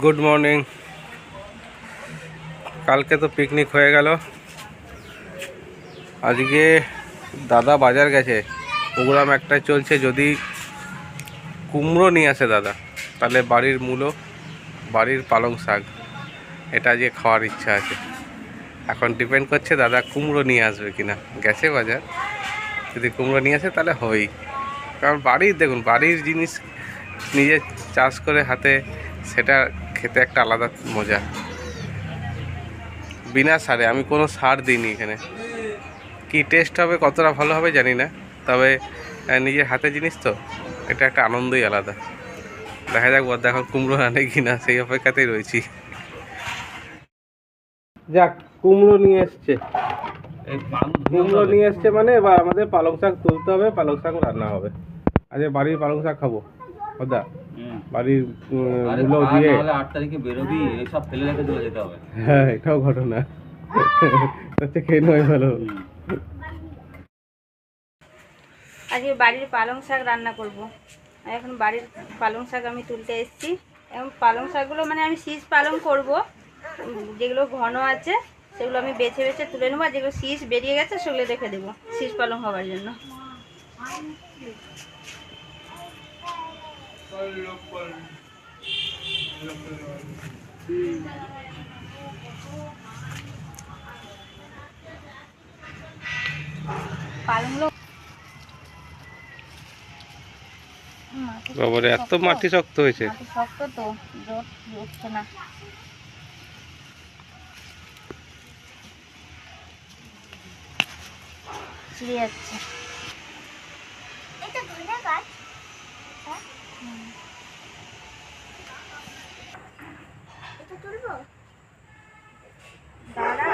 Good morning. কালকে তো picnic হয়ে গেল। আজকে দাদা বাজার গেছে, প্রোগ্রাম একটাই চলছে, যদি কুমড়ো নিয়ে আসে দাদা তাহলে বাড়ির মূলো, বাড়ির পালং শাক, এটা আজকে খাওয়ার ইচ্ছা আছে। এখন ডিপেন্ড করছে দাদা কুমড়ো নিয়ে আসবে কিনা। গেছে বাজার, যদি কুমড়ো নিয়ে আসে তাহলে হবেই। কারণ বাড়ির, দেখুন, বাড়ির জিনিস নিজে চাষ করে হাতে, সেটা খেতে একটা আলাদা মজা। বিনা সারে, আমি কোনো সার দিইনি এখানে। কি টেস্ট হবে, কতটা ভালো হবে জানি না, তবে নিজের হাতে জিনিস তো, এটা একটা আনন্দই আলাদা। দেখা যাক বদ্দা এখন কুমড়ো আনে কিনা, সেই অপেক্ষাতেই রয়েছি। যাক, কুমড়ো নিয়ে এসছে। কুমড়ো নিয়ে এসছে মানে এবার আমাদের পালং শাক তুলতে হবে, পালং শাক রান্না হবে। আজকে বাড়ির পালং শাক খাবো বদ্দা, বাড়ির মূলো দিয়ে। 8 তারিখে বেরোবি, এইসব ফেলে রেখে চলে যেতে হবে। হ্যাঁ, এটাও ঘটনা। আচ্ছা, খেয়ে নয় ভালো। আজকে বাড়ির পালং শাক রান্না করব। এখন বাড়ির পালং শাক আমি তুলতে এসেছি। এবং পালং শাকগুলো মানে আমি শীষ পালং করব, যেগুলো ঘন আছে সেগুলো আমি বেছে বেছে তুলে নেবো, আর যেগুলো শীষ বেরিয়ে গেছে সেগুলো রেখে দেবো শীষ পালং হওয়ার জন্য। পালংগুলো বাবারে, এত মাটি শক্ত হয়েছে। শক্ত তো, জোর উঠছে না। ছিঁড়ে যাচ্ছে। এটা ধনে গাছ। এটা তুলবো, দাঁড়া।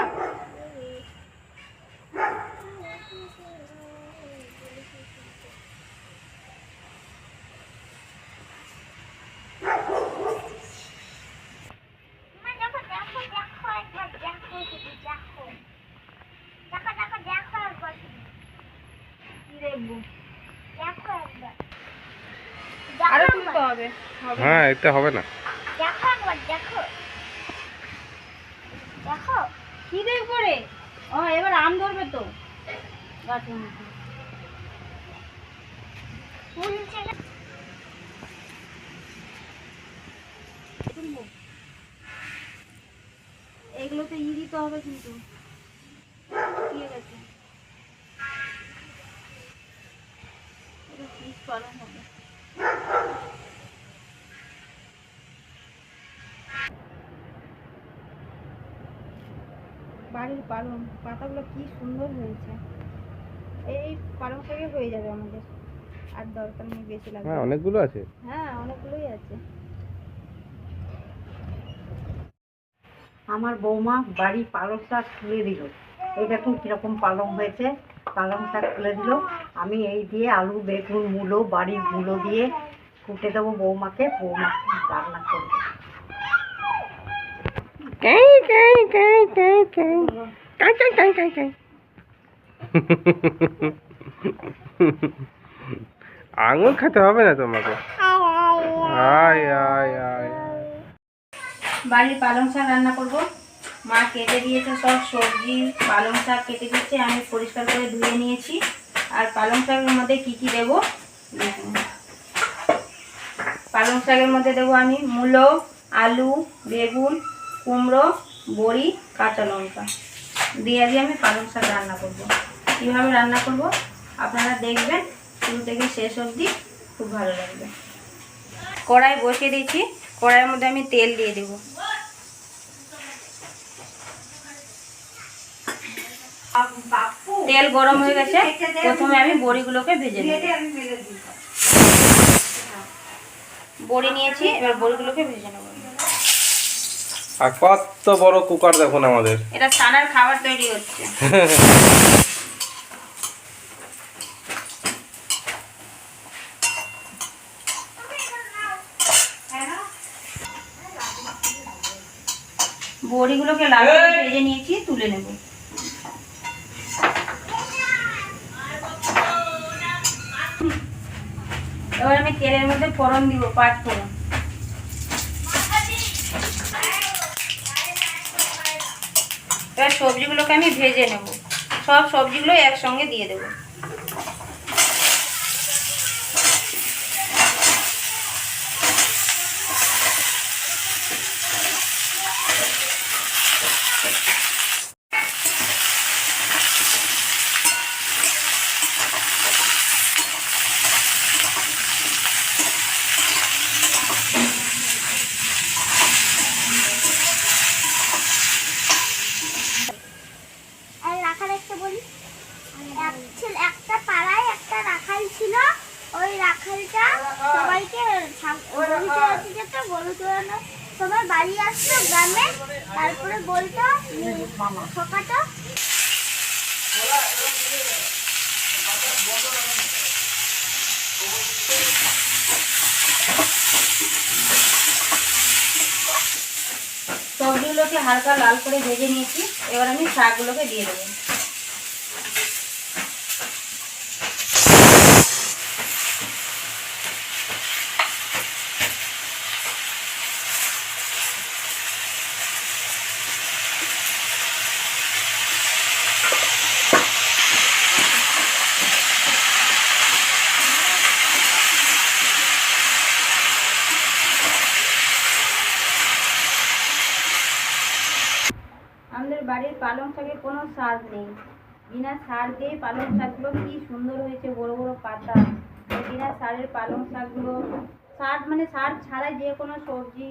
আরো তুলতে হবে। হ্যাঁ, এটা হবে না। দেখো একবার, দেখো দেখো কি দেখবো রে। ও, এবার আম ধরবে তো গাছের মধ্যে। এগুলোতে দিতে হবে কিন্তু। ঠিক আছে, এটা শীষ পালং হবে। বাড়ির পালং পাতাগুলো কি সুন্দর হয়েছে। এই পালং শাকে হয়ে যাবে আমাদের, আর দরকার নেই বেশি লাগবে। হ্যাঁ, অনেকগুলো আছে। হ্যাঁ, অনেকগুলোই আছে। আমার বৌমা বাড়ির পালং শাক তুলে দিল। এই দেখুন কীরকম পালং হয়েছে, পালং শাক তুলে দিল। আমি এই দিয়ে আলু, বেগুন, মূলো, বাড়ির মূলো দিয়ে কুটে দেবো বৌমাকে, বৌমা রান্না করবে। আঙুল খেতে হবে না তোমাকে। আয় আয় আয়। বাড়ির পালং শাক রান্না করব। মা কেটে দিয়েছে সব সবজি, পালং শাক কেটে দিয়েছে, আমি পরিষ্কার করে ধুয়ে নিয়েছি। আর পালং শাকের মধ্যে কি কি দেবো দেখুন। পালং শাকের মধ্যে দেবো আমি মূলো, আলু, বেগুন, কুমড়ো, বড়ি, কাঁচা লঙ্কা দিয়ে আমি পালং শাক রান্না করব। কীভাবে রান্না করব আপনারা দেখবেন, শুরু থেকে শেষ অবধি, খুব ভালো লাগবে। কড়াই বসিয়ে দিয়েছি, কড়াইয়ের মধ্যে আমি তেল দিয়ে দেব। তেল গরম হয়ে গেছে, প্রথমে আমি বড়িগুলোকে ভেজে নেব। বড়ি নিয়েছি, এবার বড়িগুলোকে ভেজে নেব। আর কত বড় কুকার দেখুন আমাদের, এটা ছানার খাবার তৈরি হচ্ছে। বড়িগুলোকে লাল করে ভেজে নিয়েছি, তুলে নেব। এবার আমি তেলের মধ্যে ফোড়ন দিব, 5 ফোড়ন। এবার সবজিগুলোকে আমি ভেজে নেব, সব সবজিগুলো একসঙ্গে দিয়ে দেবো। আর রাখাল একটা বলি, একটা পাড়ায় একটা রাখাল ছিল। ওই রাখালটা সবাইকে গরু চড়াতে যেত, গরু চড়ানোর সময় বাড়ি আসতো গ্রামে, তারপরে বলতো খোকাটা সবজিগুলোকে হালকা লাল করে ভেজে নিয়েছি, এবার আমি শাকগুলোকে দিয়ে দেবো। আমাদের বাড়ির পালং শাকের কোনো স্বাদ নেই, বিনা সার দিয়ে পালং শাকগুলো কি সুন্দর হয়েছে, বড় বড় পাতা। বিনা সারের পালং শাকগুলো, সার মানে সার ছাড়াই যে কোনো সবজি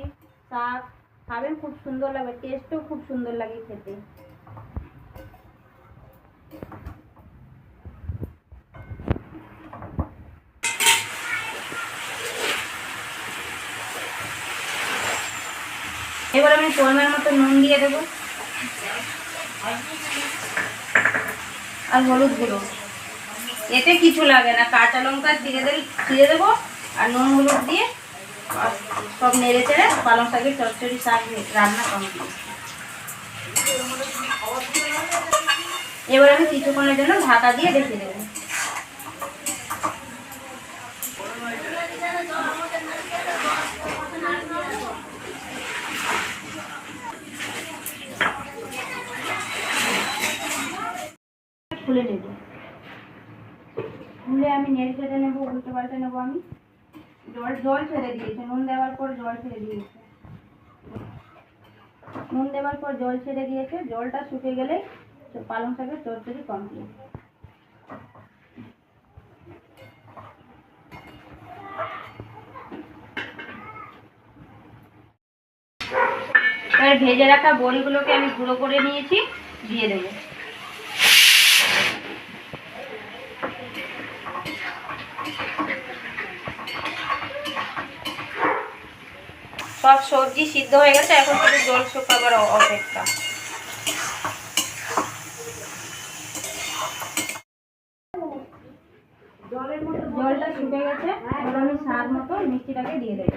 শাক খাবেন, খুব সুন্দর লাগবে, টেস্টও খুব সুন্দর লাগে খেতে। এবার আমি পরিমাণ মতো নুন দিয়ে দেবো আর হলুদ গুঁড়ো। এতে কিছু লাগে না, কাঁচা লঙ্কা ছিঁড়ে দেবো আর নুন হলুদ দিয়ে সব নেড়ে চেড়ে পালং শাকের চচ্চড়ি শাক রান্না কমপ্লিট। এবার আমি কিছুক্ষণের জন্য ঢাকা দিয়ে রেখে দেবো। খুলে নেব, খুলে আমি নেড়ে চেড়ে নেবো, উল্টে পাল্টে নেবো। আমি জল ছেড়ে দিয়েছে, নুন দেওয়ার পর জল ছেড়ে দিয়েছে, নুন দেওয়ার পর জল ছেড়ে দিয়েছে। জলটা শুকে গেলেই পালং শাকের চচ্চড়ি কমপ্লিট। এবার ভেজে রাখা বড়িগুলোকে আমি গুঁড়ো করে নিয়েছি, দিয়ে দেবো। সব সবজি সিদ্ধ হয়ে গেছে, এখন শুধু জল শুকাবার অপেক্ষা। জলটা শুকে গেছে, এবার আমি স্বাদ মতো মিষ্টিটাকে দিয়ে দেবো।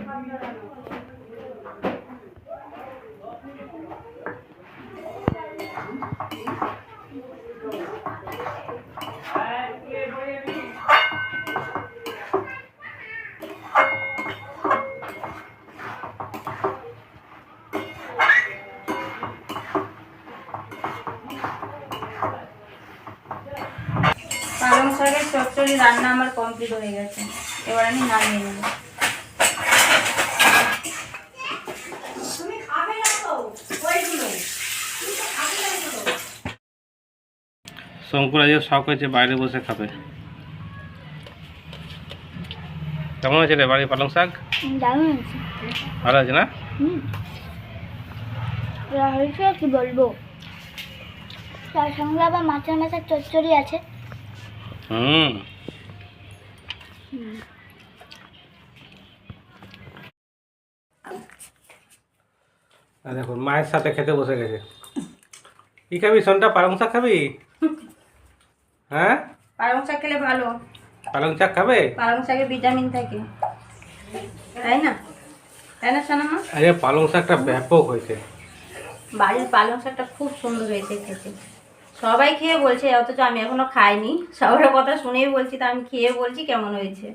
পালং শাকের চচ্চড়ি রান্না আমার কমপ্লিট হয়ে গেছে, এবার আমি নামিয়ে নেব। শঙ্কুর আজকে শখ হয়েছে বাইরে বসে খাবে। কেমন আছে রে বাড়ির পালং শাক? দারুণ আছে। ভালো আছে না? হয়েছে কি বলবো, তার সঙ্গে আবার মাছের মাছের চচ্চড়ি আছে। দেখুন মায়ের সাথে খেতে বসে গেছে। কি খাবি সোনটা, পালং শাক খাবি? হ্যাঁ, পালং শাক খেলে ভালো, পালং শাক খাবে? পালং শাকে ভিটামিন থাকে, তাই না? তাই না সোনামা? আরে পালং শাকটা ব্যাপক হয়েছে, বাড়ির পালং শাকটা খুব সুন্দর হয়েছে খেতে। সবাই খেয়ে বলছে, অথচ আমি এখনো খাইনি। সবার কথা শুনেই বলছি, তা আমি খেয়ে বলছি কেমন হয়েছে।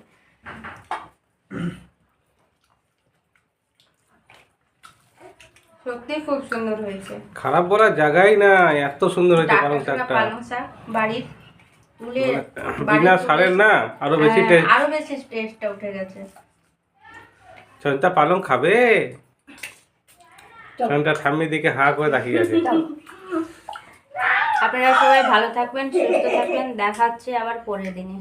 সত্যি খুব সুন্দর হয়েছে। খারাপ বলার জায়গাই না, এত সুন্দর হয়েছে পালং টাটকা শাকটা। পালং শাক বাড়ির তুলে বিনা সারের না, আরো বেশি টেস্ট। আরো বেশি টেস্টটা উঠে গেছে। সন্তা পালং খাবে? সন্তা ঠাম্মির দিকে হাঁ করে তাকিয়ে আছে। আপনারা সবাই ভালো থাকবেন, সুস্থ থাকবেন, দেখা হচ্ছে আবার পরের দিনে।